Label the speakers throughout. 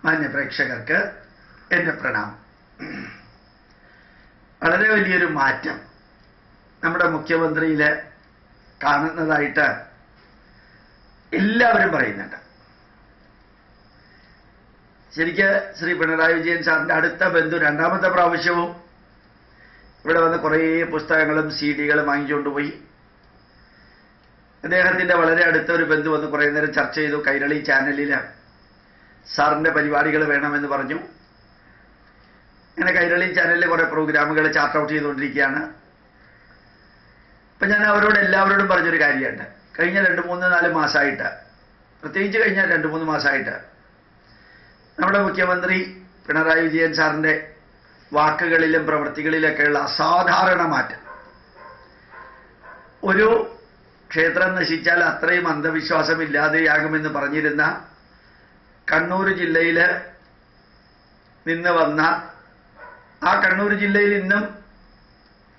Speaker 1: മാന്യ പ്രേക്ഷകർക്ക് എൻ്റെ പ്രണാമം. വളരെ വലിയൊരു മാറ്റം നമ്മുടെ മുഖ്യമന്ത്രിയിൽ കാണുന്നതായിട്ട് എല്ലാവരും പറയുന്നുണ്ട്. ശരിക്ക് ശ്രീ പിണറായി വിജയൻ സാറിൻ്റെ അടുത്ത ബന്ധു രണ്ടാമത്തെ പ്രാവശ്യവും ഇവിടെ വന്ന് കുറേ പുസ്തകങ്ങളും CD-കളും വാങ്ങിച്ചുകൊണ്ടുപോയി. അദ്ദേഹത്തിൻ്റെ വളരെ അടുത്ത ഒരു ബന്ധു വന്ന് കുറേ നേരം ചർച്ച ചെയ്തു. കൈരളി ചാനലിൽ സാറിൻ്റെ പരിപാടികൾ വേണമെന്ന് പറഞ്ഞു. അങ്ങനെ കൈരളി ചാനലിൽ കുറേ പ്രോഗ്രാമുകൾ ചാർട്ട് ഔട്ട് ചെയ്തുകൊണ്ടിരിക്കുകയാണ്. അപ്പം ഞാൻ അവരോട് എല്ലാവരോടും പറഞ്ഞൊരു കാര്യമുണ്ട്. കഴിഞ്ഞ 2-3-4 മാസമായിട്ട്, പ്രത്യേകിച്ച് കഴിഞ്ഞ 2-3 മാസമായിട്ട് നമ്മുടെ മുഖ്യമന്ത്രി പിണറായി വിജയൻ സാറിൻ്റെ വാക്കുകളിലും പ്രവൃത്തികളിലൊക്കെയുള്ള അസാധാരണ മാറ്റം. ഒരു ക്ഷേത്രം നശിച്ചാൽ അത്രയും അന്ധവിശ്വാസമില്ലാതെയാകുമെന്ന് പറഞ്ഞിരുന്ന കണ്ണൂർ ജില്ലയിൽ നിന്ന് വന്ന, ആ കണ്ണൂർ ജില്ലയിൽ ഇന്നും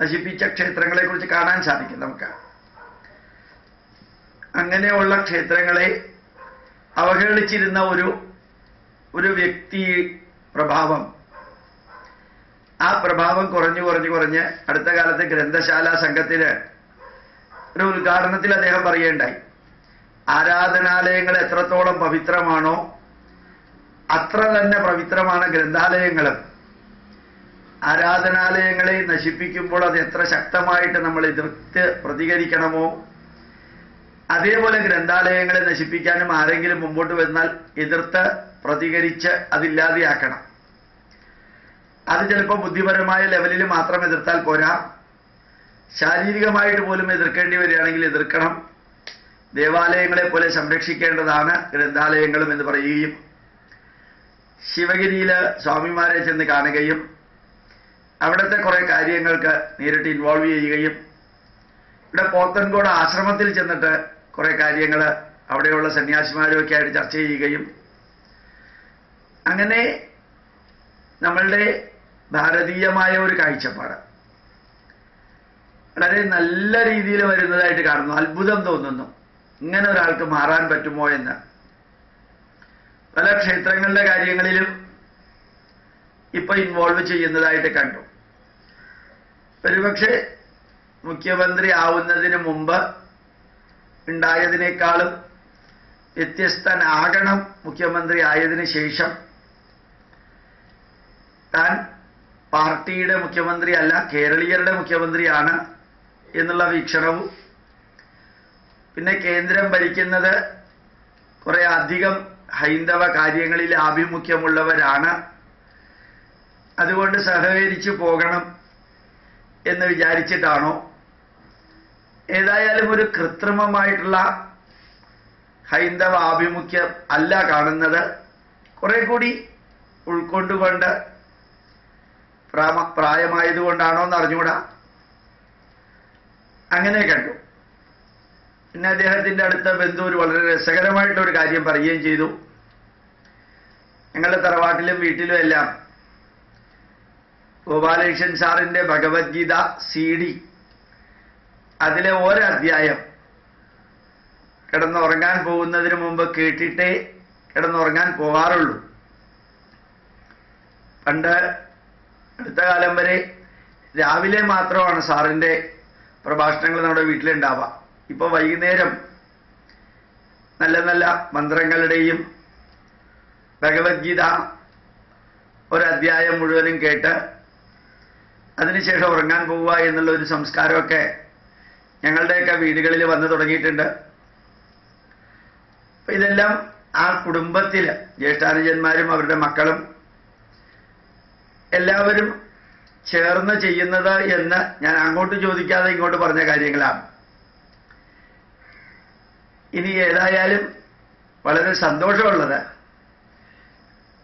Speaker 1: നശിപ്പിച്ച ക്ഷേത്രങ്ങളെക്കുറിച്ച് കാണാൻ സാധിക്കും നമുക്ക്. അങ്ങനെയുള്ള ക്ഷേത്രങ്ങളെ അവഹേളിച്ചിരുന്ന ഒരു വ്യക്തി പ്രഭാവം, ആ പ്രഭാവം കുറഞ്ഞ് അടുത്ത കാലത്ത് ഗ്രന്ഥശാല സംഘത്തിന് ഒരു ഉദ്ഘാടനത്തിൽ അദ്ദേഹം പറയുകയുണ്ടായി, ആരാധനാലയങ്ങൾ എത്രത്തോളം പവിത്രമാണോ അത്ര തന്നെ പവിത്രമാണ് ഗ്രന്ഥാലയങ്ങളും. ആരാധനാലയങ്ങളെ നശിപ്പിക്കുമ്പോൾ അത് എത്ര ശക്തമായിട്ട് നമ്മൾ എതിർത്ത് പ്രതികരിക്കണമോ അതേപോലെ ഗ്രന്ഥാലയങ്ങളെ നശിപ്പിക്കാനും ആരെങ്കിലും മുമ്പോട്ട് വന്നാൽ എതിർത്ത് പ്രതികരിച്ച് അതില്ലാതെയാക്കണം. അത് ചിലപ്പോൾ ബുദ്ധിപരമായ ലെവലിൽ മാത്രം എതിർത്താൽ പോരാ, ശാരീരികമായിട്ട് പോലും എതിർക്കേണ്ടി വരികയാണെങ്കിൽ എതിർക്കണം. ദേവാലയങ്ങളെ പോലെ സംരക്ഷിക്കേണ്ടതാണ് ഗ്രന്ഥാലയങ്ങളും എന്ന് പറയുകയും ശിവഗിരിയിൽ സ്വാമിമാരെ ചെന്ന് കാണുകയും അവിടുത്തെ കുറേ കാര്യങ്ങൾക്ക് നേരിട്ട് ഇൻവോൾവ് ചെയ്യുകയും ഇവിടെ പോത്തൻകോട് ആശ്രമത്തിൽ ചെന്നിട്ട് കുറേ കാര്യങ്ങൾ അവിടെയുള്ള സന്യാസിമാരുമൊക്കെ ആയിട്ട് ചർച്ച ചെയ്യുകയും അങ്ങനെ നമ്മളുടെ ഭാരതീയമായ ഒരു കാഴ്ചപ്പാട് വളരെ നല്ല രീതിയിൽ വരുന്നതായിട്ട് കാണുന്നു. അത്ഭുതം തോന്നുന്നു, ഇങ്ങനെ ഒരാൾക്ക് മാറാൻ പറ്റുമോ എന്ന്. പല ക്ഷേത്രങ്ങളുടെ കാര്യങ്ങളിലും ഇപ്പൊ ഇൻവോൾവ് ചെയ്യുന്നതായിട്ട് കണ്ടു. ഒരുപക്ഷെ മുഖ്യമന്ത്രി ആവുന്നതിന് മുമ്പ് ഉണ്ടായതിനേക്കാളും വ്യത്യസ്തനാകണം മുഖ്യമന്ത്രി ആയതിനു ശേഷം. താൻ പാർട്ടിയുടെ മുഖ്യമന്ത്രി അല്ല, കേരളീയരുടെ മുഖ്യമന്ത്രിയാണ് എന്നുള്ള വീക്ഷണവും, പിന്നെ കേന്ദ്രം ഭരിക്കുന്നത് കുറെ അധികം ഹൈന്ദവ കാര്യങ്ങളിൽ ആഭിമുഖ്യമുള്ളവരാണ്, അതുകൊണ്ട് സഹകരിച്ചു പോകണം എന്ന് വിചാരിച്ചിട്ടാണോ, ഏതായാലും ഒരു കൃത്രിമമായിട്ടുള്ള ഹൈന്ദവ ആഭിമുഖ്യം അല്ല കാണുന്നത്, കുറെ കൂടി ഉൾക്കൊണ്ടുകൊണ്ട് പ്രായമായതുകൊണ്ടാണോ എന്ന് അറിഞ്ഞുകൂടാ, അങ്ങനെ കണ്ടു. പിന്നെ അദ്ദേഹത്തിൻ്റെ അടുത്ത ബന്ധു ഒരു വളരെ രസകരമായിട്ടൊരു കാര്യം പറയുകയും ചെയ്തു. ഞങ്ങളുടെ തറവാട്ടിലും വീട്ടിലും എല്ലാം ഗോപാലകൃഷ്ണൻ സാറിൻ്റെ ഭഗവത്ഗീത CD, അതിലെ ഒരധ്യായം കിടന്നുറങ്ങാൻ പോകുന്നതിന് മുമ്പ് കേട്ടിട്ടേ കിടന്നുറങ്ങാൻ പോകാറുള്ളൂ. പണ്ട് അടുത്ത കാലം വരെ രാവിലെ മാത്രമാണ് സാറിൻ്റെ പ്രഭാഷണങ്ങൾ നമ്മുടെ വീട്ടിലുണ്ടാവുക. ഇപ്പോൾ വൈകുന്നേരം നല്ല നല്ല മന്ത്രങ്ങളുടെയും ഭഗവത്ഗീത ഒരധ്യായം മുഴുവനും കേട്ട് അതിനുശേഷം ഉറങ്ങാൻ പോവുക എന്നുള്ള ഒരു സംസ്കാരമൊക്കെ ഞങ്ങളുടെയൊക്കെ വീടുകളിൽ വന്നു തുടങ്ങിയിട്ടുണ്ട്. അപ്പം ഇതെല്ലാം ആ കുടുംബത്തിൽ ജ്യേഷ്ഠാനുജന്മാരും അവരുടെ മക്കളും എല്ലാവരും ചേർന്ന് ചെയ്യുന്നത് എന്ന് ഞാൻ അങ്ങോട്ട് ചോദിക്കാതെ ഇങ്ങോട്ട് പറഞ്ഞ കാര്യങ്ങളാണ്. ഇനി ഏതായാലും വളരെ സന്തോഷമുള്ളത്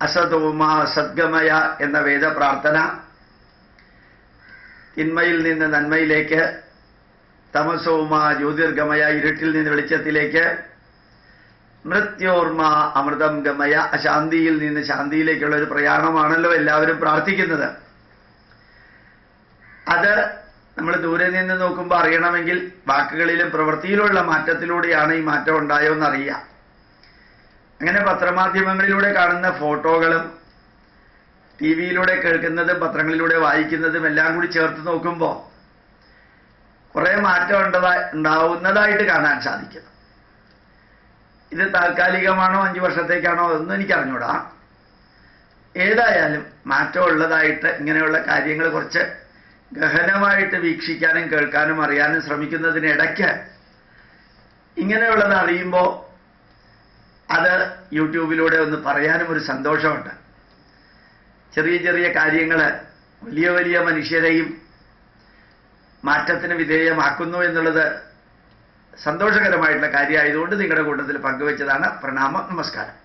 Speaker 1: അസതോമ സദ്ഗമയ എന്ന വേദപ്രാർത്ഥന തിന്മയിൽ നിന്ന് നന്മയിലേക്ക്, തമസോമ ജ്യോതിർഗമയ ഇരുട്ടിൽ നിന്ന് വെളിച്ചത്തിലേക്ക്, മൃത്യോർമ അമൃതം ഗമയ അശാന്തിയിൽ നിന്ന് ശാന്തിയിലേക്കുള്ള ഒരു പ്രയാണമാണല്ലോ എല്ലാവരും പ്രാർത്ഥിക്കുന്നത്. അത് നമ്മൾ ദൂരെ നിന്ന് നോക്കുമ്പോൾ അറിയണമെങ്കിൽ വാക്കുകളിലും പ്രവൃത്തിയിലുള്ള മാറ്റത്തിലൂടെയാണ് ഈ മാറ്റം ഉണ്ടായോന്നറിയാം. അങ്ങനെ പത്രമാധ്യമങ്ങളിലൂടെ കാണുന്ന ഫോട്ടോകളും ടി വിയിലൂടെ കേൾക്കുന്നതും പത്രങ്ങളിലൂടെ വായിക്കുന്നതും എല്ലാം കൂടി ചേർത്ത് നോക്കുമ്പോൾ കുറെ മാറ്റം ഉണ്ടാവുന്നതായിട്ട് കാണാൻ സാധിക്കുന്നു. ഇത് താൽക്കാലികമാണോ 5 വർഷത്തേക്കാണോ അതൊന്നും എനിക്കറിഞ്ഞൂടാ. ഏതായാലും മാറ്റമുള്ളതായിട്ട് ഇങ്ങനെയുള്ള കാര്യങ്ങൾ കുറച്ച് ഗഹനമായിട്ട് വീക്ഷിക്കാനും കേൾക്കാനും അറിയാനും ശ്രമിക്കുന്നതിനിടയ്ക്ക് ഇങ്ങനെയുള്ളത് അറിയുമ്പോൾ അത് യൂട്യൂബിലൂടെ ഒന്ന് പറയാനും ഒരു സന്തോഷമുണ്ട്. ചെറിയ ചെറിയ കാര്യങ്ങൾ വലിയ വലിയ മനുഷ്യരെയും മാറ്റത്തിന് വിധേയമാക്കുന്നു എന്നുള്ളത് സന്തോഷകരമായിട്ടുള്ള കാര്യമായതുകൊണ്ട് നിങ്ങളുടെ കൂട്ടത്തിൽ പങ്കുവെച്ചതാണ്. പ്രണാമം, നമസ്കാരം.